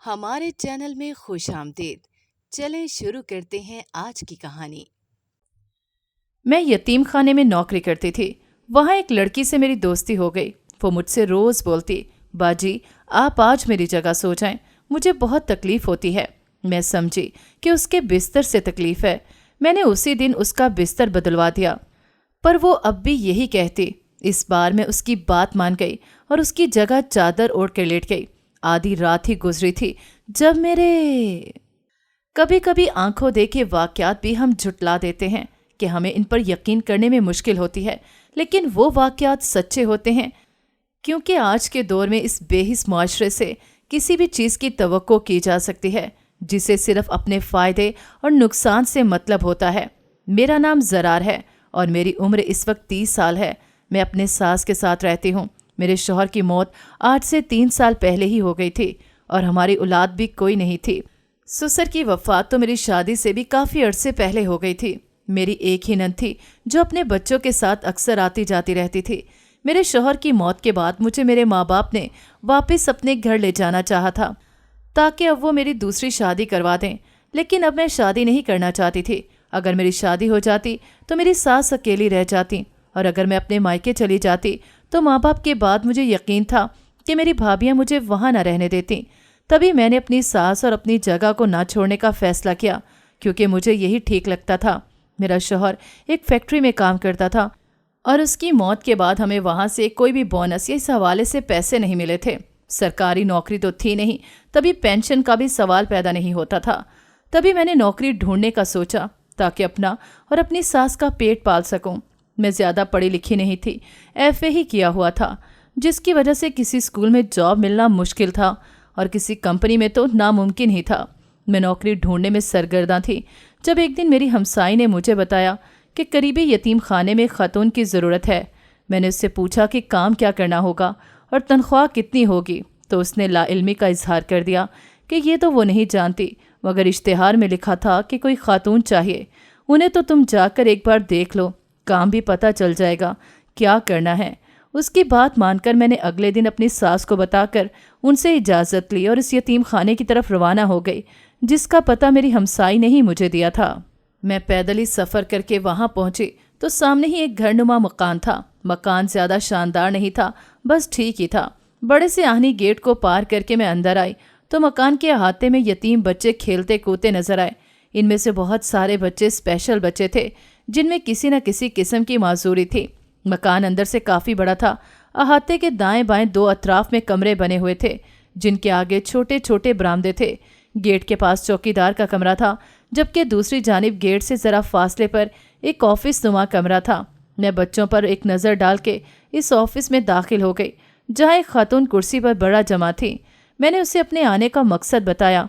ہمارے چینل میں خوش آمدید۔ چلیں شروع کرتے ہیں آج کی کہانی۔ میں یتیم خانے میں نوکری کرتی تھی۔ وہاں ایک لڑکی سے میری دوستی ہو گئی۔ وہ مجھ سے روز بولتی، باجی آپ آج میری جگہ سو جائیں، مجھے بہت تکلیف ہوتی ہے۔ میں سمجھی کہ اس کے بستر سے تکلیف ہے۔ میں نے اسی دن اس کا بستر بدلوا دیا، پر وہ اب بھی یہی کہتی۔ اس بار میں اس کی بات مان گئی اور اس کی جگہ چادر اوڑھ کر لیٹ گئی۔ آدھی رات ہی گزری تھی جب کبھی کبھی آنکھوں دیکھے واقعات بھی ہم جھٹلا دیتے ہیں کہ ہمیں ان پر یقین کرنے میں مشکل ہوتی ہے، لیکن وہ واقعات سچے ہوتے ہیں، کیونکہ آج کے دور میں اس بے حس معاشرے سے کسی بھی چیز کی توقع کی جا سکتی ہے جسے صرف اپنے فائدے اور نقصان سے مطلب ہوتا ہے۔ میرا نام زرار ہے اور میری عمر اس وقت 30 سال ہے۔ میں اپنے ساس کے ساتھ رہتی ہوں۔ میرے شوہر کی موت 8 سے 3 سال پہلے ہی ہو گئی تھی اور ہماری اولاد بھی کوئی نہیں تھی۔ سسر کی وفات تو میری شادی سے بھی کافی عرصے پہلے ہو گئی تھی۔ میری ایک ہی نند تھی جو اپنے بچوں کے ساتھ اکثر آتی جاتی رہتی تھی۔ میرے شوہر کی موت کے بعد مجھے میرے ماں باپ نے واپس اپنے گھر لے جانا چاہا تھا تاکہ اب وہ میری دوسری شادی کروا دیں، لیکن اب میں شادی نہیں کرنا چاہتی تھی۔ اگر میری شادی ہو جاتی تو میری ساس اکیلی رہ جاتی، اور اگر میں اپنے مائکے چلی جاتی تو ماں باپ کے بعد مجھے یقین تھا کہ میری بھابیاں مجھے وہاں نہ رہنے دیتیں۔ تبھی میں نے اپنی ساس اور اپنی جگہ کو نہ چھوڑنے کا فیصلہ کیا، کیونکہ مجھے یہی ٹھیک لگتا تھا۔ میرا شوہر ایک فیکٹری میں کام کرتا تھا اور اس کی موت کے بعد ہمیں وہاں سے کوئی بھی بونس یا اس حوالے سے پیسے نہیں ملے تھے۔ سرکاری نوکری تو تھی نہیں، تبھی پینشن کا بھی سوال پیدا نہیں ہوتا تھا۔ تبھی میں نے نوکری ڈھونڈنے کا سوچا تاکہ اپنا اور اپنی ساس کا پیٹ پال سکوں۔ میں زیادہ پڑھی لکھی نہیں تھی، ایف اے ہی کیا ہوا تھا، جس کی وجہ سے کسی اسکول میں جاب ملنا مشکل تھا اور کسی کمپنی میں تو ناممکن ہی تھا۔ میں نوکری ڈھونڈنے میں سرگرداں تھی جب ایک دن میری ہمسائی نے مجھے بتایا کہ قریبی یتیم خانے میں خاتون کی ضرورت ہے۔ میں نے اس سے پوچھا کہ کام کیا کرنا ہوگا اور تنخواہ کتنی ہوگی، تو اس نے لا علمی کا اظہار کر دیا کہ یہ تو وہ نہیں جانتی، مگر اشتہار میں لکھا تھا کہ کوئی خاتون چاہیے، انہیں تو تم جا کر ایک بار دیکھ لو، کام بھی پتہ چل جائے گا کیا کرنا ہے۔ اس کی بات مان کر میں نے اگلے دن اپنی ساس کو بتا کر ان سے اجازت لی اور اس یتیم خانے کی طرف روانہ ہو گئی جس کا پتہ میری ہمسائی نے ہی مجھے دیا تھا۔ میں پیدل ہی سفر کر کے وہاں پہنچی تو سامنے ہی ایک گھر نما مکان تھا۔ مکان زیادہ شاندار نہیں تھا، بس ٹھیک ہی تھا۔ بڑے سے آہنی گیٹ کو پار کر کے میں اندر آئی تو مکان کے احاطے میں یتیم بچے کھیلتے کودتے نظر آئے۔ ان میں سے بہت سارے بچے اسپیشل بچے تھے جن میں کسی نہ کسی قسم کی معذوری تھی۔ مکان اندر سے کافی بڑا تھا۔ احاطے کے دائیں بائیں 2 اطراف میں کمرے بنے ہوئے تھے جن کے آگے چھوٹے چھوٹے برآمدے تھے۔ گیٹ کے پاس چوکیدار کا کمرہ تھا، جبکہ دوسری جانب گیٹ سے ذرا فاصلے پر ایک آفس نما کمرہ تھا۔ میں بچوں پر ایک نظر ڈال کے اس آفس میں داخل ہو گئی جہاں ایک خاتون کرسی پر بڑا جمع تھی۔ میں نے اسے اپنے آنے کا مقصد بتایا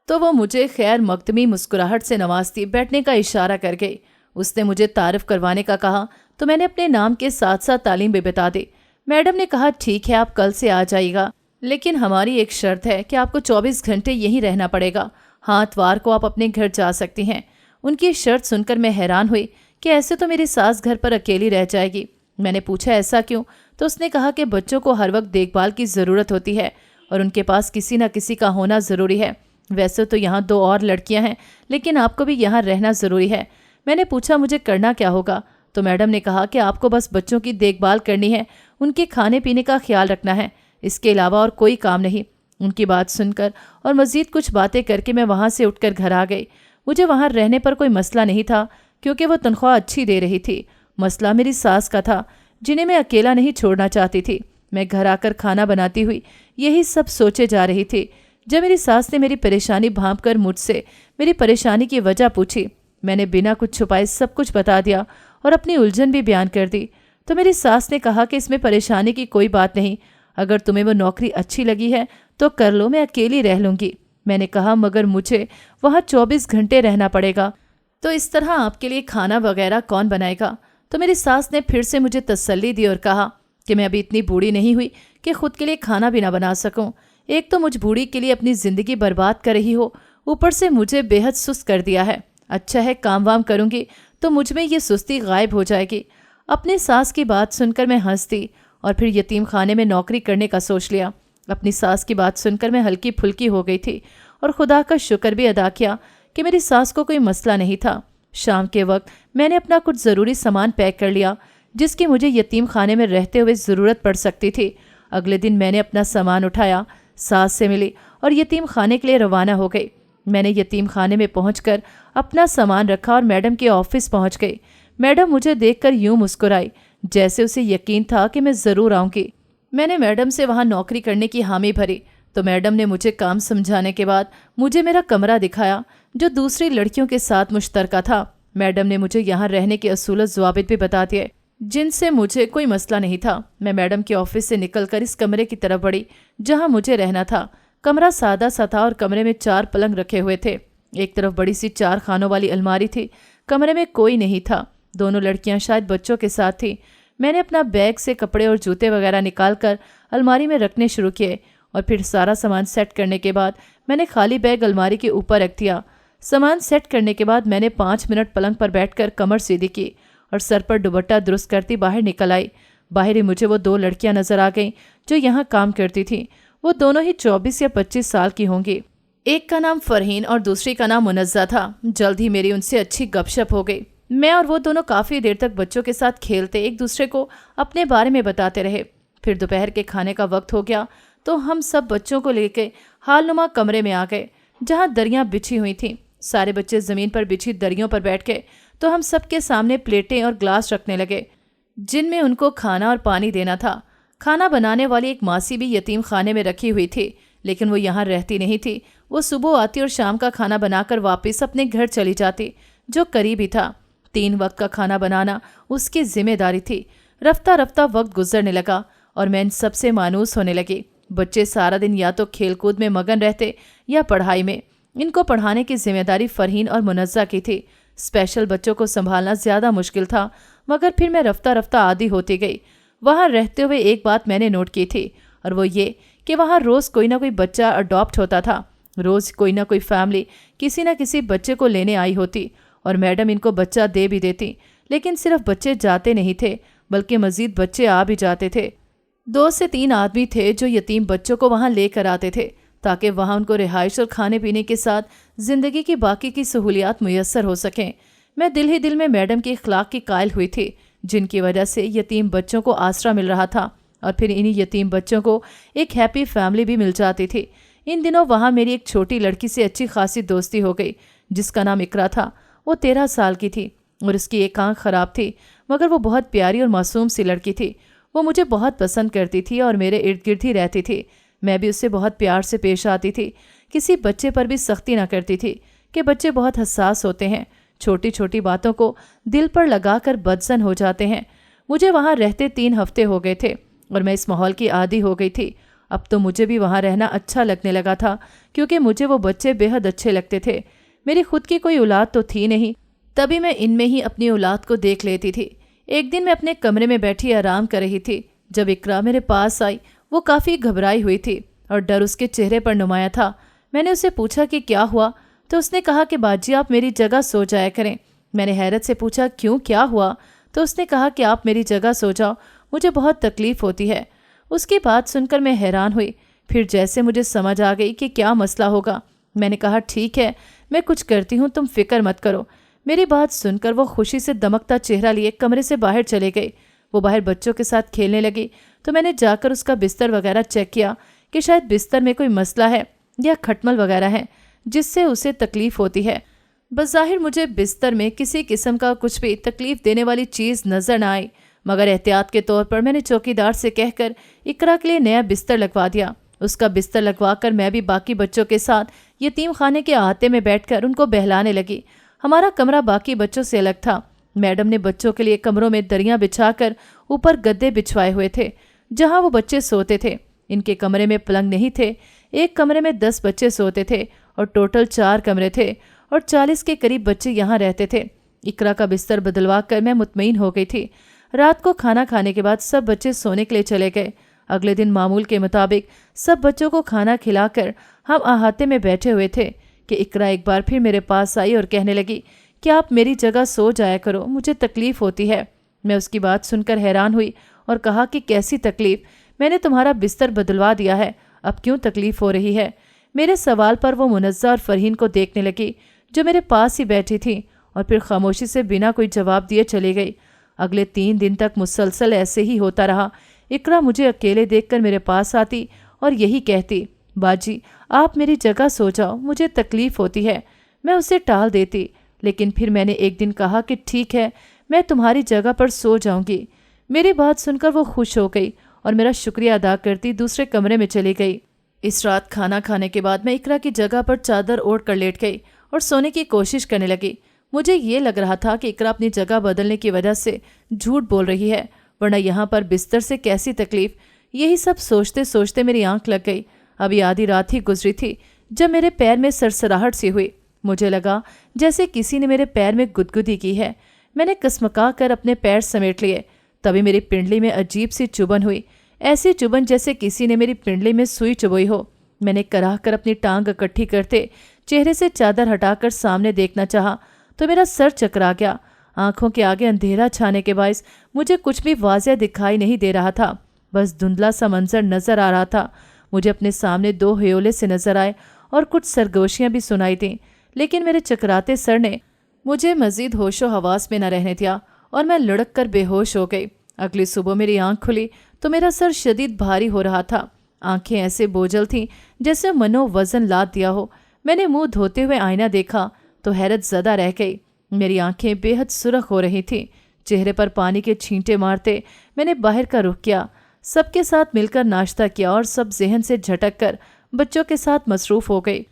تو وہ مجھے خیر مقدمی مسکراہٹ سے نوازتی بیٹھنے کا اشارہ کر گئی۔ اس نے مجھے تعارف کروانے کا کہا تو میں نے اپنے نام کے ساتھ ساتھ تعلیم بھی بتا دی۔ میڈم نے کہا ٹھیک ہے آپ کل سے آ جائیے گا، لیکن ہماری ایک شرط ہے کہ آپ کو 24 گھنٹے یہیں رہنا پڑے گا، ہاں اتوار کو آپ اپنے گھر جا سکتی ہیں۔ ان کی شرط سن کر میں حیران ہوئی کہ ایسے تو میری ساس گھر پر اکیلی رہ جائے گی۔ میں نے پوچھا ایسا کیوں؟ تو اس نے کہا کہ بچوں کو ہر وقت دیکھ بھال کی ضرورت ہوتی ہے اور ان کے پاس کسی نہ کسی کا ہونا ضروری ہے۔ ویسے تو یہاں 2 اور لڑکیاں ہیں، لیکن آپ کو بھی یہاں رہنا ضروری ہے۔ میں نے پوچھا مجھے کرنا کیا ہوگا؟ تو میڈم نے کہا کہ آپ کو بس بچوں کی دیکھ بھال کرنی ہے، ان کے کھانے پینے کا خیال رکھنا ہے، اس کے علاوہ اور کوئی کام نہیں۔ ان کی بات سن کر اور مزید کچھ باتیں کر کے میں وہاں سے اٹھ کر گھر آ گئی۔ مجھے وہاں رہنے پر کوئی مسئلہ نہیں تھا کیونکہ وہ تنخواہ اچھی دے رہی تھی۔ مسئلہ میری ساس کا تھا جنہیں میں اکیلا نہیں چھوڑنا چاہتی تھی۔ میں گھر آ کر کھانا بناتی ہوئی یہی سب سوچے جا رہی تھی جب میری ساس نے میری پریشانی بھانپ کر مجھ سے میری پریشانی کی وجہ پوچھی۔ میں نے بنا کچھ چھپائے سب کچھ بتا دیا اور اپنی الجھن بھی بیان کر دی۔ تو میری ساس نے کہا کہ اس میں پریشانی کی کوئی بات نہیں، اگر تمہیں وہ نوکری اچھی لگی ہے تو کر لو، میں اکیلی رہ لوں گی۔ میں نے کہا مگر مجھے وہاں 24 گھنٹے رہنا پڑے گا، تو اس طرح آپ کے لیے کھانا وغیرہ کون بنائے گا؟ تو میری ساس نے پھر سے مجھے تسلی دی اور کہا کہ میں ابھی اتنی بوڑھی نہیں ہوئی کہ خود کے لیے کھانا بھی نہ بنا سکوں۔ ایک تو مجھ بوڑھی کے لیے اپنی زندگی برباد کر رہی ہو، اوپر سے مجھے بے حد سست کر دیا ہے۔ اچھا ہے کام وام کروں گی تو مجھ میں یہ سستی غائب ہو جائے گی۔ اپنے ساس کی بات سن کر میں ہنس دی اور پھر یتیم خانے میں نوکری کرنے کا سوچ لیا۔ अपनी सास की बात सुनकर मैं हल्की फुल्की हो गई थी और खुदा का शुक्र भी अदा किया कि मेरी सास को कोई मसला नहीं था। शाम के वक्त मैंने अपना कुछ ज़रूरी सामान पैक कर लिया जिसकी मुझे यतीम खाने में रहते हुए ज़रूरत पड़ सकती थी। अगले दिन मैंने अपना सामान उठाया, सास से मिली और यतीम खाने के लिए रवाना हो गई। मैंने यतीम खाने में पहुंचकर अपना सामान रखा और मैडम के ऑफिस पहुंच गई। मैडम मुझे देखकर यूं मुस्कुराई जैसे उसे यकीन था कि मैं ज़रूर आऊँगी। मैंने मैडम से वहाँ नौकरी करने की हामी भरी तो मैडम ने मुझे काम समझाने के बाद मुझे मेरा कमरा दिखाया जो दूसरी लड़कियों के साथ मुश्तरका था। मैडम ने मुझे यहाँ रहने के असूल ज़वाबित भी बता दिए जिनसे मुझे कोई मसला नहीं था। मैं मैडम के ऑफिस से निकलकर इस कमरे की तरफ बढ़ी जहाँ मुझे रहना था। कमरा सादा सा था और कमरे में 4 पलंग रखे हुए थे। एक तरफ बड़ी सी 4 खानों वाली अलमारी थी। कमरे में कोई नहीं था। दोनों लड़कियां शायद बच्चों के साथ थी। मैंने अपना बैग से कपड़े और जूते वगैरह निकालकर अलमारी में रखने शुरू किए और फिर सारा सामान सेट करने के बाद मैंने खाली बैग अलमारी के ऊपर रख दिया। सामान सेट करने के बाद मैंने 5 मिनट पलंग पर बैठकर कमर सीधी की और सर पर दुपट्टा दुरुस्त करती बाहर निकल आई। बाहर ही मुझे वो 2 लड़कियां नजर आ गईं जो यहाँ काम करती थीं। वो दोनों ही 24 या 25 साल की होंगी। एक का नाम फरहीन और दूसरी का नाम मुनज़्ज़ा था। जल्द ही मेरी उनसे अच्छी गपशप हो गई। मैं और वो दोनों काफ़ी देर तक बच्चों के साथ खेलते एक दूसरे को अपने बारे में बताते रहे। फिर दोपहर के खाने का वक्त हो गया तो हम सब बच्चों को लेकर हालनुमा कमरे में आ गए जहाँ दरियाँ बिछी हुई थीं। सारे बच्चे ज़मीन पर बिछी दरियों पर बैठ गए तो हम सबके सामने प्लेटें और ग्लास रखने लगे जिनमें उनको खाना और पानी देना था। खाना बनाने वाली एक मासी भी यतीम खाने में रखी हुई थी, लेकिन वो यहाँ रहती नहीं थी। वो सुबह आती और शाम का खाना बनाकर वापस अपने घर चली जाती जो करीब ही था। 3 वक्त का खाना बनाना उसकी जिम्मेदारी थी। रफ्ता रफ्ता वक्त गुजरने लगा और मैं इन सबसे मायूस होने लगी। बच्चे सारा दिन या तो खेलकूद में मगन रहते या पढ़ाई में। इनको पढ़ाने की जिम्मेदारी फरहीन और मुनज़्ज़ा की थी। स्पेशल बच्चों को संभालना ज़्यादा मुश्किल था, मगर फिर मैं रफ्ता रफ्ता आदी होती गई। वहाँ रहते हुए एक बात मैंने नोट की थी और वो ये कि वहाँ रोज़ कोई ना कोई बच्चा अडॉप्ट होता था। रोज़ कोई ना कोई फैमिली किसी न किसी बच्चे को लेने आई होती और मैडम इनको बच्चा दे भी देती। लेकिन सिर्फ बच्चे जाते नहीं थे बल्कि मज़ीद बच्चे आ भी जाते थे। 2 से 3 आदमी थे जो यतीम बच्चों को वहाँ लेकर आते थे ताकि वहाँ उनको रिहाइश और खाने पीने के साथ ज़िंदगी की बाकी की सहूलियात मुयस्सर हो सकें। मैं दिल ही दिल में मैडम के इखलाक की कायल हुई थी जिनकी वजह से यतीम बच्चों को आसरा मिल रहा था और फिर इन्हीं यतीम बच्चों को एक हैप्पी फैमिली भी मिल जाती थी। इन दिनों वहाँ मेरी एक छोटी लड़की से अच्छी खासी दोस्ती हो गई जिसका नाम इकरा था। वो 13 साल की थी और उसकी एक आंख ख़राब थी, मगर वो बहुत प्यारी और मासूम सी लड़की थी। वो मुझे बहुत पसंद करती थी और मेरे इर्द गिर्द ही रहती थी। मैं भी उससे बहुत प्यार से पेश आती थी। किसी बच्चे पर भी सख्ती ना करती थी कि बच्चे बहुत हसास होते हैं, छोटी छोटी बातों को दिल पर लगाकर बदसन हो जाते हैं। मुझे वहाँ रहते 3 हफ्ते हो गए थे और मैं इस माहौल की आदी हो गई थी। अब तो मुझे भी वहाँ रहना अच्छा लगने लगा था क्योंकि मुझे वो बच्चे बेहद अच्छे लगते थे। मेरी खुद की कोई औलाद तो थी नहीं, तभी मैं इनमें ही अपनी औलाद को देख लेती थी। एक दिन मैं अपने कमरे में बैठी आराम कर रही थी जब इकरा मेरे पास आई। वो काफ़ी घबराई हुई थी और डर उसके चेहरे पर नुमाया था। मैंने उससे पूछा कि क्या हुआ, तो उसने कहा कि बाजी आप मेरी जगह सो जाया करें। मैंने हैरत से पूछा क्यों, क्या हुआ? तो उसने कहा कि आप मेरी जगह सो जाओ, मुझे बहुत तकलीफ़ होती है। उसकी बात सुनकर मैं हैरान हुई। फिर जैसे मुझे समझ आ गई कि क्या मसला होगा, मैंने कहा ठीक है मैं कुछ करती हूँ, तुम फिक्र मत करो। मेरी बात सुनकर वो खुशी से दमकता चेहरा लिए कमरे से बाहर चले गई। वो बाहर बच्चों के साथ खेलने लगी तो मैंने जाकर उसका बिस्तर वगैरह चेक किया कि शायद बिस्तर में कोई मसला है या खटमल वगैरह है जिससे उसे तकलीफ़ होती है। बज़ाहिर मुझे बिस्तर में किसी किस्म का कुछ भी तकलीफ़ देने वाली चीज़ नज़र न आई, मगर एहतियात के तौर पर मैंने चौकीदार से कहकर इकरा के लिए नया बिस्तर लगवा दिया। उसका बिस्तर लगवाकर मैं भी बाकी बच्चों के साथ यतीम खाने के अहाते में बैठकर उनको बहलाने लगी। हमारा कमरा बाकी बच्चों से अलग था। मैडम ने बच्चों के लिए कमरों में दरियाँ बिछाकर ऊपर गद्दे बिछवाए हुए थे जहाँ वो बच्चे सोते थे। इनके कमरे में पलंग नहीं थे। एक कमरे में 10 बच्चे सोते थे और टोटल 4 कमरे थे और 40 के करीब बच्चे यहाँ रहते थे। इकरा का बिस्तर बदलवा कर मैं मुतमईन हो गई थी। रात को खाना खाने के बाद सब बच्चे सोने के लिए चले गए। अगले दिन मामूल के मुताबिक सब बच्चों को खाना खिलाकर हम अहाते में बैठे हुए थे कि इकरा एक बार फिर मेरे पास आई और कहने लगी कि आप मेरी जगह सो जाया करो, मुझे तकलीफ़ होती है। मैं उसकी बात सुनकर हैरान हुई और कहा कि कैसी तकलीफ़? मैंने तुम्हारा बिस्तर बदलवा दिया है, अब क्यों तकलीफ हो रही है? मेरे सवाल पर वो मुनज़्ज़ा और फरहीन को देखने लगी जो मेरे पास ही बैठी थी, और फिर खामोशी से बिना कोई जवाब दिए चली गई। अगले 3 दिन तक मुसलसल ऐसे ही होता रहा। इकरा मुझे अकेले देखकर मेरे पास आती और यही कहती, बाजी आप मेरी जगह सो जाओ, मुझे तकलीफ होती है। मैं उसे टाल देती, लेकिन फिर मैंने एक दिन कहा कि ठीक है, मैं तुम्हारी जगह पर सो जाऊंगी। मेरी बात सुनकर वो खुश हो गई और मेरा शुक्रिया अदा करती दूसरे कमरे में चली गई। इस रात खाना खाने के बाद मैं इकरा की जगह पर चादर ओढ़ कर लेट गई और सोने की कोशिश करने लगी। मुझे ये लग रहा था कि इकरा अपनी जगह बदलने की वजह से झूठ बोल रही है, वरना यहाँ पर बिस्तर से कैसी तकलीफ। यही सब सोचते सोचते मेरी आंख लग गई। अभी आधी रात ही गुजरी थी जब मेरे पैर में सरसराहट सी हुई। मुझे लगा जैसे किसी ने मेरे पैर में गुदगुदी की है। मैंने कसमका कर अपने पैर समेट लिए। तभी मेरी पिंडली में अजीब सी चुभन हुई, ऐसी चुभन जैसे किसी ने मेरी पिंडली में सुई चुभोई हो। मैंने कराह कर अपनी टांग इकट्ठी करते चेहरे से चादर हटाकर सामने देखना चाहा तो मेरा सर चकरा गया। आंखों के आगे अंधेरा छाने के बायस मुझे कुछ भी वाज़ेह दिखाई नहीं दे रहा था, बस धुंधला सा मंजर नजर आ रहा था। मुझे अपने सामने 2 ह्योले से नजर आए और कुछ सरगोशियां भी सुनाई दीं, लेकिन मेरे चकराते सर ने मुझे मजीद होशो हवास में न रहने दिया और मैं लुढ़क कर बेहोश हो गई। अगली सुबह मेरी आंख खुली तो मेरा सर शदीद भारी हो रहा था। आंखें ऐसे बोझल थीं जैसे मनो वजन लाद दिया हो। मैंने मुंह धोते हुए आईना देखा तो हैरत ज़दा रह गई। मेरी आंखें बेहद सुर्ख हो रही थीं। चेहरे पर पानी के छींटे मारते मैंने बाहर का रुख किया। सबके साथ मिलकर नाश्ता किया और सब जहन से झटक कर बच्चों के साथ मसरूफ़ हो गई,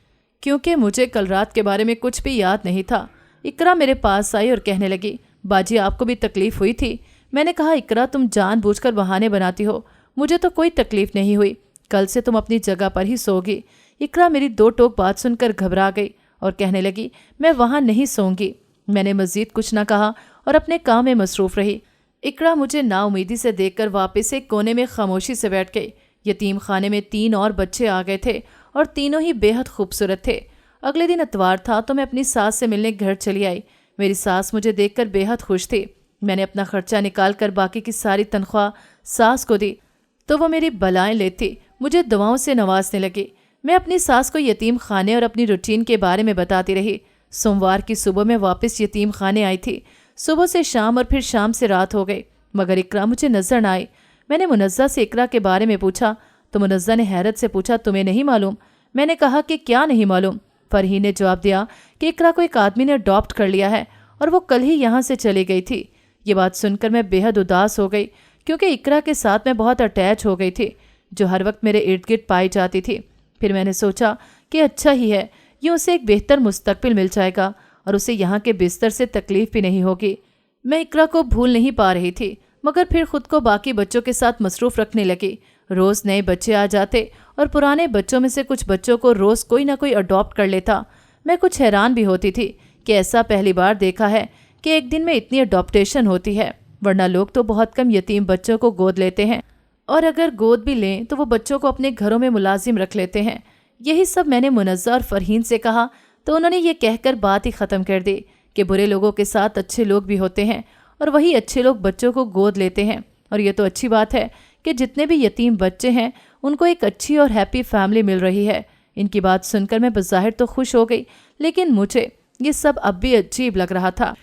क्योंकि मुझे कल रात के बारे में कुछ भी याद नहीं था। इकरा मेरे पास आई और कहने लगी, बाजी आपको भी तकलीफ़ हुई थी? मैंने कहा, इकरा तुम जानबूझकर बहाने बनाती हो, मुझे तो कोई तकलीफ़ नहीं हुई। कल से तुम अपनी जगह पर ही सोगी। इकरा मेरी 2 टोक बात सुनकर घबरा गई और कहने लगी, मैं वहाँ नहीं सोऊंगी। मैंने मज़ीद कुछ न कहा और अपने काम में मसरूफ़ रही। इकरा मुझे नाउमीदी से देखकर वापस एक कोने में खामोशी से बैठ गई। यतीम खाने में 3 और बच्चे आ गए थे और तीनों ही बेहद खूबसूरत थे। अगले दिन इतवार था तो मैं अपनी सास से मिलने घर चली आई। मेरी सास मुझे देखकर बेहद खुश थी। मैंने अपना खर्चा निकाल कर बाकी की सारी तनख्वाह सास को दी तो वो मेरी बलाएं लेती, मुझे दुआओं से नवाजने लगी। मैं अपनी सास को यतीम खाने और अपनी रूटीन के बारे में बताती रही। सोमवार की सुबह मैं वापस यतीम खाने आई थी। सुबह से शाम और फिर शाम से रात हो गई, मगर इकरा मुझे नजर न आई। मैंने मुनज़्ज़ा से इकरा के बारे में पूछा तो मुनज़्ज़ा ने हैरत से पूछा, तुम्हें नहीं मालूम? मैंने कहा कि क्या नहीं मालूम? फरहीन ने जवाब दिया कि इकरा को एक आदमी ने अडॉप्ट कर लिया है और वो कल ही यहाँ से चली गई थी। ये बात सुनकर मैं बेहद उदास हो गई, क्योंकि इकरा के साथ मैं बहुत अटैच हो गई थी, जो हर वक्त मेरे इर्द गिर्द पाई जाती थी। फिर मैंने सोचा कि अच्छा ही है, ये उसे एक बेहतर मुस्तकबिल मिल जाएगा और उसे यहाँ के बिस्तर से तकलीफ भी नहीं होगी। मैं इकरा को भूल नहीं पा रही थी, मगर फिर खुद को बाकी बच्चों के साथ मसरूफ़ रखने लगी। रोज़ नए बच्चे आ जाते और पुराने बच्चों में से कुछ बच्चों को रोज़ कोई ना कोई अडॉप्ट कर लेता। मैं कुछ हैरान भी होती थी कि ऐसा पहली बार देखा है कि एक दिन में इतनी अडॉप्टेशन होती है, वरना लोग तो बहुत कम यतीम बच्चों को गोद लेते हैं और अगर गोद भी लें तो वो बच्चों को अपने घरों में मुलाजिम रख लेते हैं। यही सब मैंने मुनज़्ज़ा और फरहीन से कहा तो उन्होंने ये कहकर बात ही ख़त्म कर दी कि बुरे लोगों के साथ अच्छे लोग भी होते हैं और वही अच्छे लोग बच्चों को गोद लेते हैं। और ये तो अच्छी बात है कि जितने भी यतीम बच्चे हैं उनको एक अच्छी और हैप्पी फैमिली मिल रही है। इनकी बात सुनकर मैं बज़ाहिर तो खुश हो गई, लेकिन मुझे ये सब अब भी अजीब लग रहा था।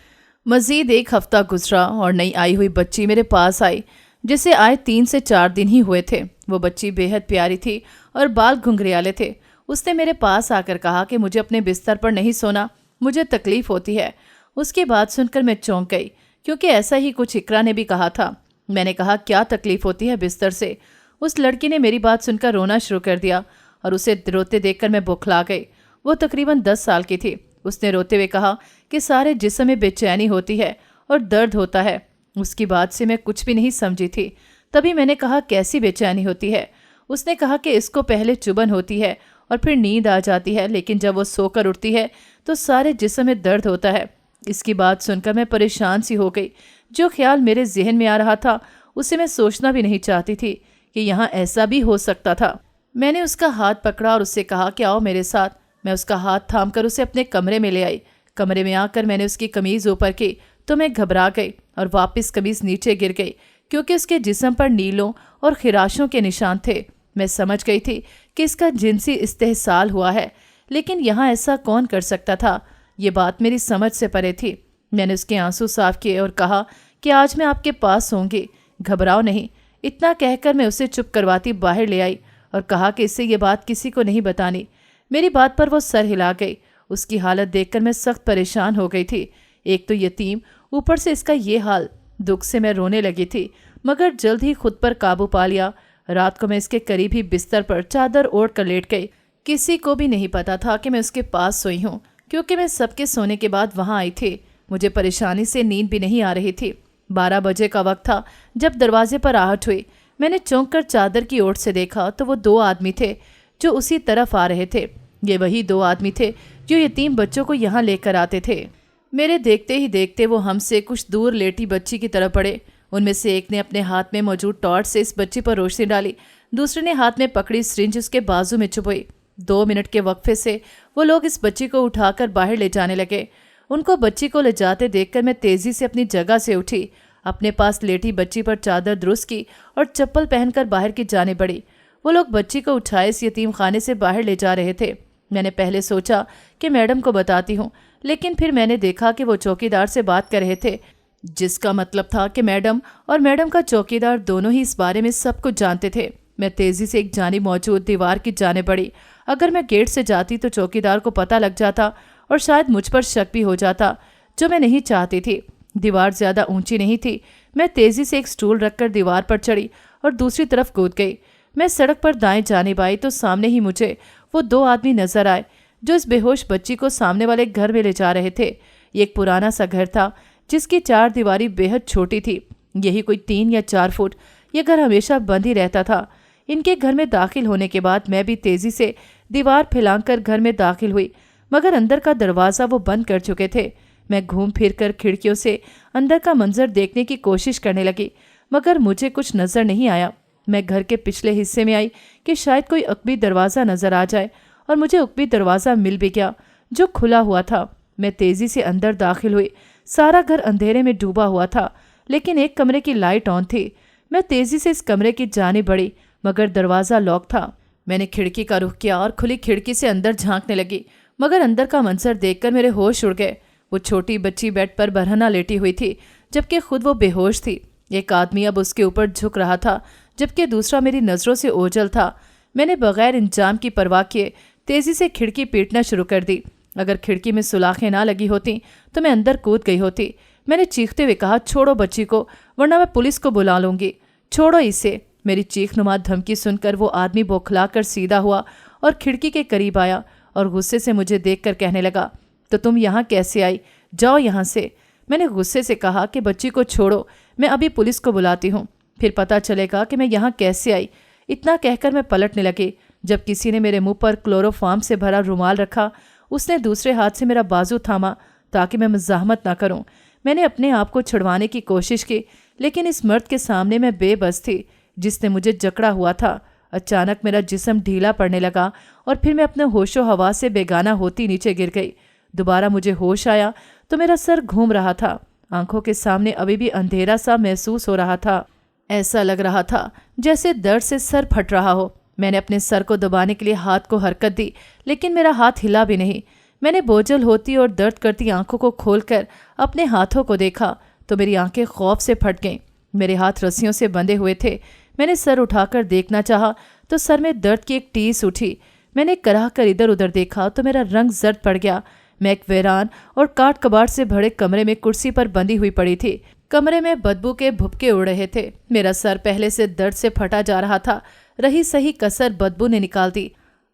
मज़ीद 1 हफ्ता गुजरा और नई आई हुई बच्ची मेरे पास आई, जिसे आए 3 से 4 दिन ही हुए थे। वो बच्ची बेहद प्यारी थी और बाल घुंघरियाले थे। उसने मेरे पास आकर कहा कि मुझे अपने बिस्तर पर नहीं सोना, मुझे तकलीफ़ होती है। उसकी बात सुनकर मैं चौंक गई, क्योंकि ऐसा ही कुछ इकरा ने भी कहा था। मैंने कहा, क्या तकलीफ़ होती है बिस्तर से? उस लड़की ने मेरी बात सुनकर रोना शुरू कर दिया और उसे रोते देखकर मैं बौखला गई। वो तकरीबन 10 साल की थी। उसने रोते हुए कहा कि सारे जिस्म में बेचैनी होती है और दर्द होता है। उसकी बात से मैं कुछ भी नहीं समझी थी। तभी मैंने कहा, कैसी बेचैनी होती है? उसने कहा कि इसको पहले चुभन होती है और फिर नींद आ जाती है, लेकिन जब वो सोकर उठती है तो सारे जिस्म में दर्द होता है। इसकी बात सुनकर मैं परेशान सी हो गई। जो ख्याल मेरे जहन में आ रहा था उसे मैं सोचना भी नहीं चाहती थी कि यहाँ ऐसा भी हो सकता था। मैंने उसका हाथ पकड़ा और उससे कहा कि आओ मेरे साथ। मैं उसका हाथ थामकर उसे अपने कमरे में ले आई। कमरे में आकर मैंने उसकी कमीज़ ऊपर की तो मैं घबरा गई और वापस कमीज़ नीचे गिर गई, क्योंकि उसके जिस्म पर नीलों और खिराशों के निशान थे। मैं समझ गई थी कि इसका जिनसी इस्तेहसाल हुआ है, लेकिन यहाँ ऐसा कौन कर सकता था? ये बात मेरी समझ से परे थी। मैंने उसके आंसू साफ किए और कहा कि आज मैं आपके पास होंगी, घबराओ नहीं। इतना कहकर मैं उसे चुप करवाती बाहर ले आई और कहा कि इससे ये बात किसी को नहीं बतानी। मेरी बात पर वो सर हिला गई। उसकी हालत देखकर मैं सख्त परेशान हो गई थी। एक तो यतीम, ऊपर से इसका ये हाल। दुख से मैं रोने लगी थी, मगर जल्द ही खुद पर काबू पा लिया। रात को मैं इसके करीब ही बिस्तर पर चादर ओढ़ कर लेट गई। किसी को भी नहीं पता था कि मैं उसके पास सोई हूँ, क्योंकि मैं सबके सोने के बाद वहाँ आई थी। मुझे परेशानी से नींद भी नहीं आ रही थी। 12 बजे का वक्त था जब दरवाजे पर आहट हुई। मैंने चौंक कर चादर की ओर से देखा तो वो 2 आदमी थे जो उसी तरफ आ रहे थे। ये वही 2 आदमी थे जो यतीम बच्चों को यहाँ लेकर आते थे। मेरे देखते ही देखते वो हमसे कुछ दूर लेटी बच्ची की तरफ बढ़े। उनमें से एक ने अपने हाथ में मौजूद टॉर्च से इस बच्ची पर रोशनी डाली, दूसरे ने हाथ में पकड़ी सिरिंज उसके बाजू में चुभई। 2 मिनट के वक्फे से वो लोग इस बच्ची को उठाकर बाहर ले जाने लगे। उनको बच्ची को ले जाते देखकर मैं तेजी से अपनी जगह से उठी, अपने पास लेटी बच्ची पर चादर दुरुस्त की और चप्पल पहनकर बाहर की जाने बढ़ी। वो लोग बच्ची को उठाए इस यतीम खाने से बाहर ले जा रहे थे। मैंने पहले सोचा कि मैडम को बताती हूँ, लेकिन फिर मैंने देखा कि वो चौकीदार से बात कर रहे थे, जिसका मतलब था कि मैडम और मैडम का चौकीदार दोनों ही इस बारे में सब कुछ जानते थे। मैं तेजी से एक जानिब मौजूद दीवार की जाने बढ़ी। अगर मैं गेट से जाती तो चौकीदार को पता लग जाता और शायद मुझ पर शक भी हो जाता, जो मैं नहीं चाहती थी। दीवार ज्यादा ऊंची नहीं थी। मैं तेजी से एक स्टूल रखकर दीवार पर चढ़ी और दूसरी तरफ कूद गई। मैं सड़क पर दाएं जानिब आई तो सामने ही मुझे वो 2 आदमी नजर आए जो इस बेहोश बच्ची को सामने वाले घर में ले जा रहे थे। ये एक पुराना सा घर था जिसकी 4 दीवारी बेहद छोटी थी, यही कोई 3 या 4 फुट। यह घर हमेशा बंद ही रहता था। इनके घर में दाखिल होने के बाद मैं भी तेजी से दीवार फैलाकर घर में दाखिल हुई, मगर अंदर का दरवाज़ा वो बंद कर चुके थे। मैं घूम फिर कर खिड़कियों से अंदर का मंजर देखने की कोशिश करने लगी, मगर मुझे कुछ नजर नहीं आया। मैं घर के पिछले हिस्से में आई कि शायद कोई अकबी दरवाज़ा नजर आ जाए, और मुझे अकबी दरवाज़ा मिल भी गया जो खुला हुआ था। मैं तेजी से अंदर दाखिल हुई। सारा घर अंधेरे में डूबा हुआ था, लेकिन एक कमरे की लाइट ऑन थी। मैं तेजी से इस कमरे की जानिब बढ़ी, मगर दरवाज़ा लॉक था। मैंने खिड़की का रुख किया और खुली खिड़की से अंदर झांकने लगी, मगर अंदर का मंजर देखकर मेरे होश उड़ गए। वो छोटी बच्ची बेड पर बरहना लेटी हुई थी, जबकि खुद वो बेहोश थी। एक आदमी अब उसके ऊपर झुक रहा था, जबकि दूसरा मेरी नज़रों से ओझल था। मैंने बगैर इंजाम की परवाह किए तेजी से खिड़की पीटना शुरू कर दी। अगर खिड़की में सुलाखें ना लगी होती तो मैं अंदर कूद गई होती। मैंने चीखते हुए कहा, छोड़ो बच्ची को, वरना मैं पुलिस को बुला लूंगी, छोड़ो इसे। मेरी चीखनुमा धमकी सुनकर वो आदमी बौखलाकर सीधा हुआ और खिड़की के करीब आया और गुस्से से मुझे देखकर कहने लगा, तो तुम यहाँ कैसे आई? जाओ यहाँ से। मैंने गुस्से से कहा कि बच्ची को छोड़ो, मैं अभी पुलिस को बुलाती हूँ, फिर पता चलेगा कि मैं यहाँ कैसे आई। इतना कहकर मैं पलटने लगी जब किसी ने मेरे मुंह पर क्लोरोफॉर्म से भरा रुमाल रखा। उसने दूसरे हाथ से मेरा बाजू थामा ताकि मैं मज़ाहमत ना करूं। मैंने अपने आप को छुड़वाने की कोशिश की, लेकिन इस मर्द के सामने मैं बेबस थी जिसने मुझे जकड़ा हुआ था। अचानक मेरा जिस्म ढीला पड़ने लगा और फिर मैं अपने होशो हवा से बेगाना होती नीचे गिर गई। दोबारा मुझे होश आया तो मेरा सर घूम रहा था। आंखों के सामने अभी भी अंधेरा सा महसूस हो रहा था। ऐसा लग रहा था जैसे दर्द से सर फट रहा हो। मैंने अपने सर को दबाने के लिए हाथ को हरकत दी, लेकिन मेरा हाथ हिला भी नहीं। मैंने बोझल होती और दर्द करती आंखों को खोलकर अपने हाथों को देखा तो मेरी आंखें खौफ से फट गईं। मेरे हाथ रस्सियों से बंधे हुए थे। मैंने सर उठाकर देखना चाहा तो सर में दर्द की एक टीस उठी। मैंने कराह कर इधर उधर देखा तो मेरा रंग जर्द पड़ गया। मैं एक वीरान और काट कबाड़ से भरे कमरे में कुर्सी पर बंधी हुई पड़ी थी। कमरे में बदबू के भुपके उड़ रहे थे। मेरा सर पहले से दर्द से फटा जा रहा था, रही सही कसर बदबू ने निकाल दी।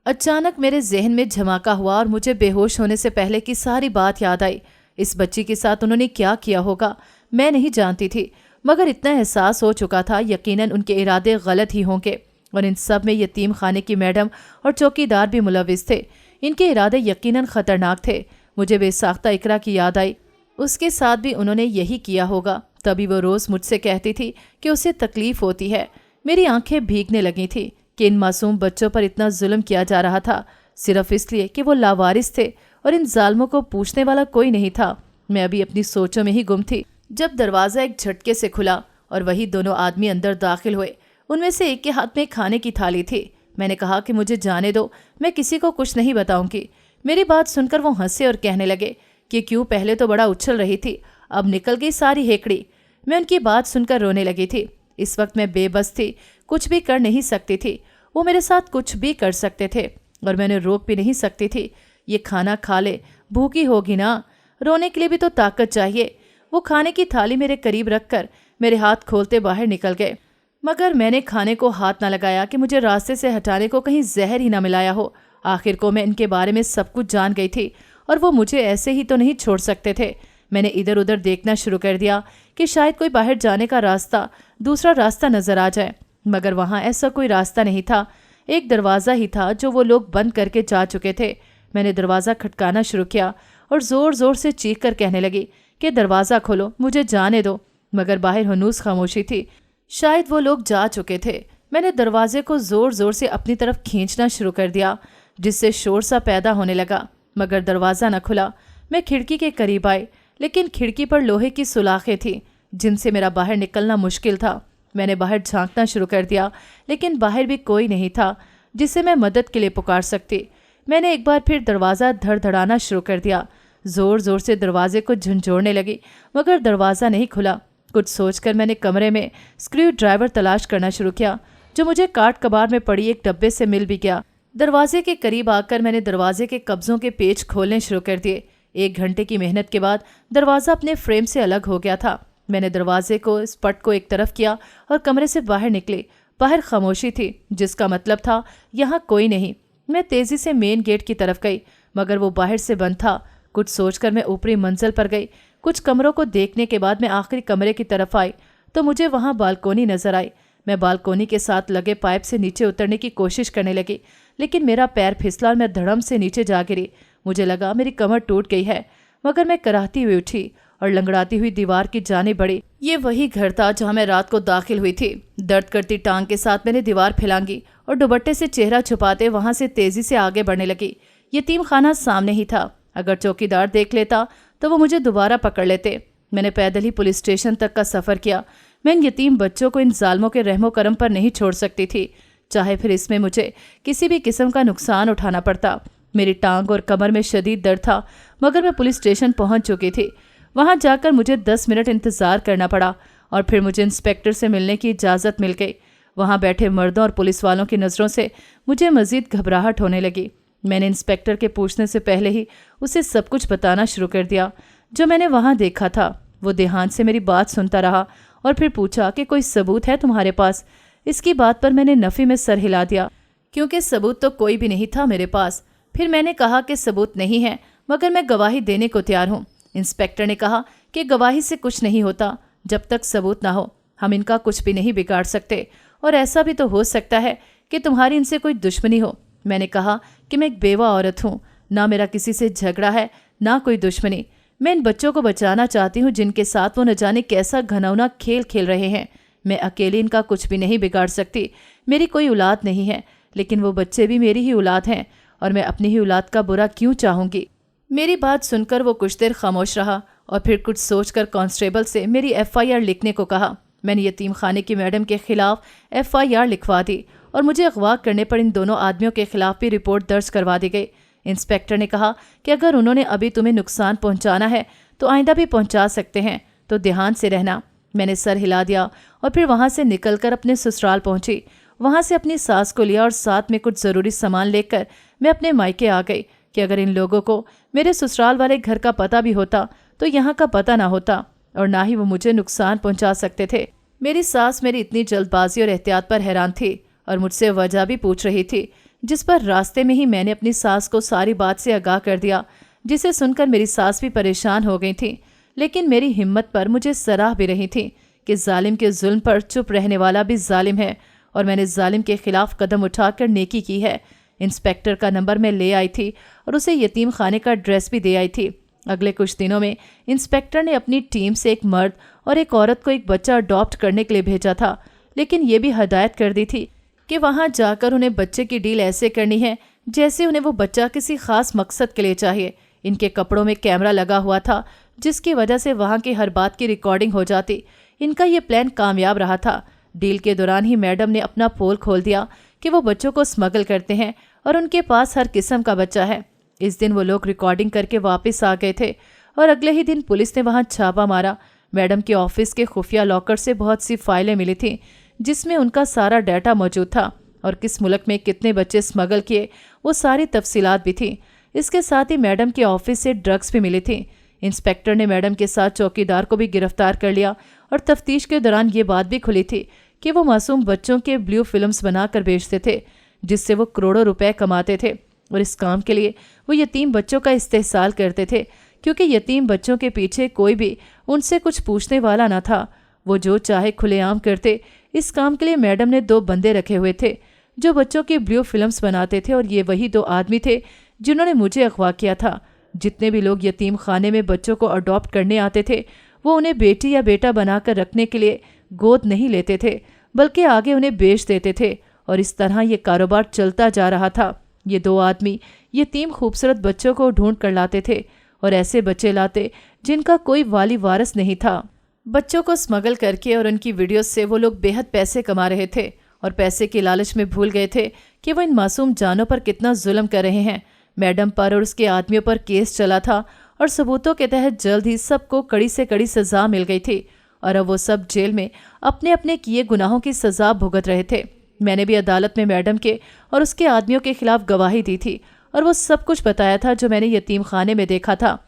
अचानक मेरे जहन में झमाका हुआ और मुझे बेहोश होने से पहले की सारी बात याद आई। इस बच्ची के साथ उन्होंने क्या किया होगा मैं नहीं जानती थी, मगर इतना एहसास हो चुका था यकीनन उनके इरादे गलत ही होंगे, और इन सब में यतीम खाने की मैडम और चौकीदार भी मुलविस थे। इनके इरादे यकीनन खतरनाक थे। मुझे बेसाख्ता इकरा की याद आई, उसके साथ भी उन्होंने यही किया होगा। तभी वो रोज़ मुझसे कहती थी कि उसे तकलीफ होती है। मेरी आंखें भीगने लगी थी कि इन मासूम बच्चों पर इतना जुल्म किया जा रहा था सिर्फ इसलिए कि वो लावारिस थे और इन जालमों को पूछने वाला कोई नहीं था। मैं अभी अपनी सोचों में ही गुम थी जब दरवाज़ा एक झटके से खुला और वही दोनों आदमी अंदर दाखिल हुए। उनमें से एक के हाथ में खाने की थाली थी। میں نے کہا کہ مجھے جانے دو، میں کسی کو کچھ نہیں بتاؤں گی۔ میری بات سن کر وہ ہنسے اور کہنے لگے کہ کیوں، پہلے تو بڑا اچھل رہی تھی، اب نکل گئی ساری ہیکڑی۔ میں ان کی بات سن کر رونے لگی تھی۔ اس وقت میں بے بس تھی، کچھ بھی کر نہیں سکتی تھی۔ وہ میرے ساتھ کچھ بھی کر سکتے تھے اور میں نے روک بھی نہیں سکتی تھی۔ یہ کھانا کھا لے، بھوکی ہوگی نا، رونے کے لیے بھی تو طاقت چاہیے۔ وہ کھانے کی تھالی میرے قریب رکھ کر میرے ہاتھ کھولتے باہر نکل گئے، مگر میں نے کھانے کو ہاتھ نہ لگایا کہ مجھے راستے سے ہٹانے کو کہیں زہر ہی نہ ملایا ہو۔ آخر کو میں ان کے بارے میں سب کچھ جان گئی تھی اور وہ مجھے ایسے ہی تو نہیں چھوڑ سکتے تھے۔ میں نے ادھر ادھر دیکھنا شروع کر دیا کہ شاید کوئی باہر جانے کا راستہ، دوسرا راستہ نظر آ جائے، مگر وہاں ایسا کوئی راستہ نہیں تھا۔ ایک دروازہ ہی تھا جو وہ لوگ بند کر کے جا چکے تھے۔ میں نے دروازہ کھٹکانا شروع کیا اور زور زور سے چیخ کر کہنے لگی کہ دروازہ کھولو، مجھے جانے دو، مگر باہر ہنوز خاموشی تھی۔ شاید وہ لوگ جا چکے تھے۔ میں نے دروازے کو زور زور سے اپنی طرف کھینچنا شروع کر دیا، جس سے شور سا پیدا ہونے لگا، مگر دروازہ نہ کھلا۔ میں کھڑکی کے قریب آئی، لیکن کھڑکی پر لوہے کی سلاخیں تھیں جن سے میرا باہر نکلنا مشکل تھا۔ میں نے باہر جھانکنا شروع کر دیا، لیکن باہر بھی کوئی نہیں تھا جسے میں مدد کے لیے پکار سکتی۔ میں نے ایک بار پھر دروازہ دھڑ دھڑانا شروع کر دیا، زور زور سے دروازے کو جھنجھوڑنے لگی، مگر دروازہ نہیں کھلا۔ کچھ سوچ کر میں نے کمرے میں اسکریو ڈرائیور تلاش کرنا شروع کیا، جو مجھے کاٹ کباڑ میں پڑی ایک ڈبے سے مل بھی گیا۔ دروازے کے قریب آ کر میں نے دروازے کے قبضوں کے پیچ کھولنے شروع کر دیے۔ 1 گھنٹے کی محنت کے بعد دروازہ اپنے فریم سے الگ ہو گیا تھا۔ میں نے دروازے کو اس پٹ کو ایک طرف کیا اور کمرے سے باہر نکلی۔ باہر خاموشی تھی، جس کا مطلب تھا یہاں کوئی نہیں۔ میں تیزی سے مین گیٹ کی طرف گئی، مگر وہ باہر سے بند تھا۔ کچھ سوچ کر میں اوپری منزل پر گئی۔ کچھ کمروں کو دیکھنے کے بعد میں آخری کمرے کی طرف آئی تو مجھے وہاں بالکونی نظر آئی۔ میں بالکونی کے ساتھ لگے پائپ سے نیچے اترنے کی کوشش کرنے لگی، لیکن میرا پیر پھسلا اور میں دھڑم سے نیچے جا گری۔ مجھے لگا میری کمر ٹوٹ گئی ہے، مگر میں کراہتی ہوئی اٹھی اور لنگڑاتی ہوئی دیوار کی جانب بڑھی۔ یہ وہی گھر تھا جہاں میں رات کو داخل ہوئی تھی۔ درد کرتی ٹانگ کے ساتھ میں نے دیوار پھلانگی اور دوپٹے سے چہرہ چھپاتے وہاں سے تیزی سے آگے بڑھنے لگی۔ یتیم خانہ سامنے ہی تھا، اگر چوکیدار دیکھ لیتا تو وہ مجھے دوبارہ پکڑ لیتے۔ میں نے پیدل ہی پولیس اسٹیشن تک کا سفر کیا۔ میں ان یتیم بچوں کو ان ظالموں کے رحم و کرم پر نہیں چھوڑ سکتی تھی، چاہے پھر اس میں مجھے کسی بھی قسم کا نقصان اٹھانا پڑتا۔ میری ٹانگ اور کمر میں شدید درد تھا، مگر میں پولیس اسٹیشن پہنچ چکی تھی۔ وہاں جا کر مجھے 10 منٹ انتظار کرنا پڑا اور پھر مجھے انسپیکٹر سے ملنے کی اجازت مل گئی۔ وہاں بیٹھے مردوں اور پولیس والوں کی نظروں سے مجھے مزید گھبراہٹ ہونے لگی۔ میں نے انسپیکٹر کے پوچھنے سے پہلے ہی اسے سب کچھ بتانا شروع کر دیا جو میں نے وہاں دیکھا تھا۔ وہ دھیان سے میری بات سنتا رہا اور پھر پوچھا کہ کوئی ثبوت ہے تمہارے پاس؟ اس کی بات پر میں نے نفی میں سر ہلا دیا، کیونکہ ثبوت تو کوئی بھی نہیں تھا میرے پاس۔ پھر میں نے کہا کہ ثبوت نہیں ہے، مگر میں گواہی دینے کو تیار ہوں۔ انسپیکٹر نے کہا کہ گواہی سے کچھ نہیں ہوتا جب تک ثبوت نہ ہو، ہم ان کا کچھ بھی نہیں بگاڑ سکتے، اور ایسا بھی تو ہو سکتا ہے کہ تمہاری ان سے کوئی دشمنی ہو۔ میں نے کہا کہ میں ایک بیوہ عورت ہوں، نہ میرا کسی سے جھگڑا ہے نہ کوئی دشمنی۔ میں ان بچوں کو بچانا چاہتی ہوں جن کے ساتھ وہ نہ جانے کیسا گھناؤنا کھیل کھیل رہے ہیں۔ میں اکیلی ان کا کچھ بھی نہیں بگاڑ سکتی، میری کوئی اولاد نہیں ہے، لیکن وہ بچے بھی میری ہی اولاد ہیں، اور میں اپنی ہی اولاد کا برا کیوں چاہوں گی؟ میری بات سن کر وہ کچھ دیر خاموش رہا اور پھر کچھ سوچ کر کانسٹیبل سے میری FIR لکھنے کو کہا۔ میں نے یتیم خانے کی میڈم کے خلاف FIR لکھوا دی اور مجھے اغوا کرنے پر ان دونوں آدمیوں کے خلاف بھی رپورٹ درج کروا دی گئی۔ انسپیکٹر نے کہا کہ اگر انہوں نے ابھی تمہیں نقصان پہنچانا ہے تو آئندہ بھی پہنچا سکتے ہیں، تو دھیان سے رہنا۔ میں نے سر ہلا دیا اور پھر وہاں سے نکل کر اپنے سسرال پہنچی۔ وہاں سے اپنی ساس کو لیا اور ساتھ میں کچھ ضروری سامان لے کر میں اپنے مائکے آ گئی کہ اگر ان لوگوں کو میرے سسرال والے گھر کا پتہ بھی ہوتا تو یہاں کا پتہ نہ ہوتا، اور نہ ہی وہ مجھے نقصان پہنچا سکتے تھے۔ میری ساس میری اتنی جلد بازی اور احتیاط پر حیران تھی اور مجھ سے وجہ بھی پوچھ رہی تھی، جس پر راستے میں ہی میں نے اپنی ساس کو ساری بات سے آگاہ کر دیا، جسے سن کر میری ساس بھی پریشان ہو گئی تھی، لیکن میری ہمت پر مجھے سراہ بھی رہی تھی کہ ظالم کے ظلم پر چپ رہنے والا بھی ظالم ہے، اور میں نے ظالم کے خلاف قدم اٹھا کر نیکی کی ہے۔ انسپیکٹر کا نمبر میں لے آئی تھی اور اسے یتیم خانے کا ایڈریس بھی دے آئی تھی۔ اگلے کچھ دنوں میں انسپیکٹر نے اپنی ٹیم سے ایک مرد اور ایک عورت کو ایک بچہ اڈاپٹ کرنے کے لیے بھیجا تھا، لیکن یہ بھی ہدایت کر دی تھی کہ وہاں جا کر انہیں بچے کی ڈیل ایسے کرنی ہے جیسے انہیں وہ بچہ کسی خاص مقصد کے لیے چاہیے۔ ان کے کپڑوں میں کیمرہ لگا ہوا تھا، جس کی وجہ سے وہاں کی ہر بات کی ریکارڈنگ ہو جاتی۔ ان کا یہ پلان کامیاب رہا تھا۔ ڈیل کے دوران ہی میڈم نے اپنا پول کھول دیا कि वो बच्चों को स्मगल करते हैं और उनके पास हर किस्म का बच्चा है। इस दिन वो लोग रिकॉर्डिंग करके वापस आ गए थे और अगले ही दिन पुलिस ने वहां छापा मारा। मैडम के ऑफिस के खुफिया लॉकर से बहुत सी फाइलें मिली थी जिसमें उनका सारा डाटा मौजूद था और किस मुल्क में कितने बच्चे स्मगल किए वो सारी तफसीलात भी थी। इसके साथ ही मैडम के ऑफिस से ड्रग्स भी मिली थी। इंस्पेक्टर ने मैडम के साथ चौकीदार को भी गिरफ्तार कर लिया और तफ्तीश के दौरान ये बात भी खुली थी कि वो मासूम बच्चों के ब्लू फिल्म्स बनाकर बेचते थे जिससे वो करोड़ों रुपए कमाते थे और इस काम के लिए वो यतीम बच्चों का इस्तेहसाल करते थे क्योंकि यतीम बच्चों के पीछे कोई भी उनसे कुछ पूछने वाला न था। वो जो चाहे खुलेआम करते। इस काम के लिए मैडम ने 2 बंदे रखे हुए थे जो बच्चों की ब्लू फिल्म्स बनाते थे और ये वही 2 आदमी थे जिन्होंने मुझे अगवा किया था। जितने भी लोग यतीम खाने में बच्चों को अडॉप्ट करने आते थे वो उन्हें बेटी या बेटा बनाकर रखने के लिए गोद नहीं लेते थे बल्कि आगे उन्हें बेच देते थे और इस तरह ये कारोबार चलता जा रहा था। ये 2 आदमी यतीम खूबसूरत बच्चों को ढूंढ कर लाते थे और ऐसे बच्चे लाते जिनका कोई वाली वारिस नहीं था। बच्चों को स्मगल करके और उनकी वीडियोस से वो लोग बेहद पैसे कमा रहे थे और पैसे के लालच में भूल गए थे कि वो इन मासूम जानों पर कितना जुल्म कर रहे हैं। मैडम पर और उसके आदमियों पर केस चला था और सबूतों के तहत जल्द ही सबको कड़ी से कड़ी सजा मिल गई थी और अब वो सब जेल में अपने अपने किए गुनाहों की सजा भुगत रहे थे। मैंने भी अदालत में मैडम के और उसके आदमियों के खिलाफ गवाही दी थी और वो सब कुछ बताया था जो मैंने यतीम खाने में देखा था।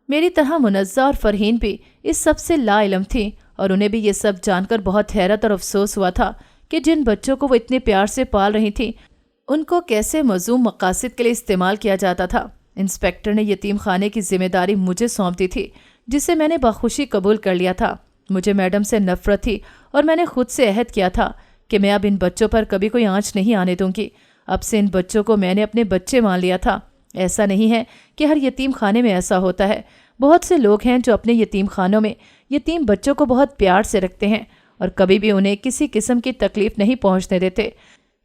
मेरी तरह मुनज़्ज़ा और फरहीन भी इस सब से लाइल्म थी और उन्हें भी ये सब जानकर बहुत हैरत और अफसोस हुआ था कि जिन बच्चों को वो इतने प्यार से पाल रही थी उनको कैसे मज़ूम मकासद के लिए इस्तेमाल किया जाता था। इंस्पेक्टर ने यतीम खाने की जिम्मेदारी मुझे सौंप दी थी जिसे मैंने बखुशी कबूल कर लिया था। मुझे मैडम से नफरत थी और मैंने खुद से अहद किया था कि मैं अब इन बच्चों पर कभी कोई आंच नहीं आने दूंगी। अब से इन बच्चों को मैंने अपने बच्चे मान लिया था। ऐसा नहीं है कि हर यतीम खाने में ऐसा होता है। बहुत से लोग हैं जो अपने यतीम खानों में यतीम बच्चों को बहुत प्यार से रखते हैं और कभी भी उन्हें किसी किस्म की तकलीफ नहीं पहुंचने देते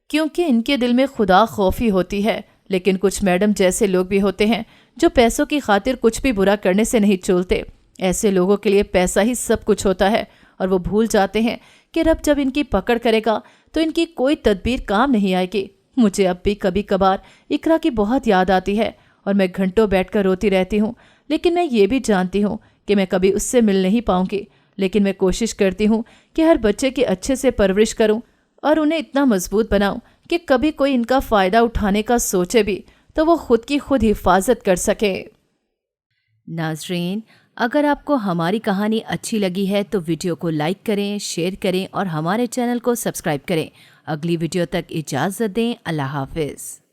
क्योंकि इनके दिल में खुदा खौफी होती है। लेकिन कुछ मैडम जैसे लोग भी होते हैं जो पैसों की खातिर कुछ भी बुरा करने से नहीं चूलते। ऐसे लोगों के लिए पैसा ही सब कुछ होता है और वो भूल जाते हैं कि रब जब इनकी पकड़ करेगा तो इनकी कोई तदबीर काम नहीं आएगी। मुझे अब भी कभी कभार इकरा की बहुत याद आती है और मैं घंटों बैठकर रोती रहती हूँ, लेकिन मैं ये भी जानती हूँ कि मैं कभी उससे मिल नहीं पाऊंगी। लेकिन मैं कोशिश करती हूँ कि हर बच्चे की अच्छे से परवरिश करूँ और उन्हें इतना मजबूत बनाऊँ कि कभी कोई इनका फ़ायदा उठाने का सोचे भी तो वो खुद की खुद हिफाजत कर सके। नाज़रीन, अगर आपको हमारी कहानी अच्छी लगी है तो वीडियो को लाइक करें, शेयर करें और हमारे चैनल को सब्सक्राइब करें। अगली वीडियो तक इजाज़त दें। अल्लाह हाफ़िज़।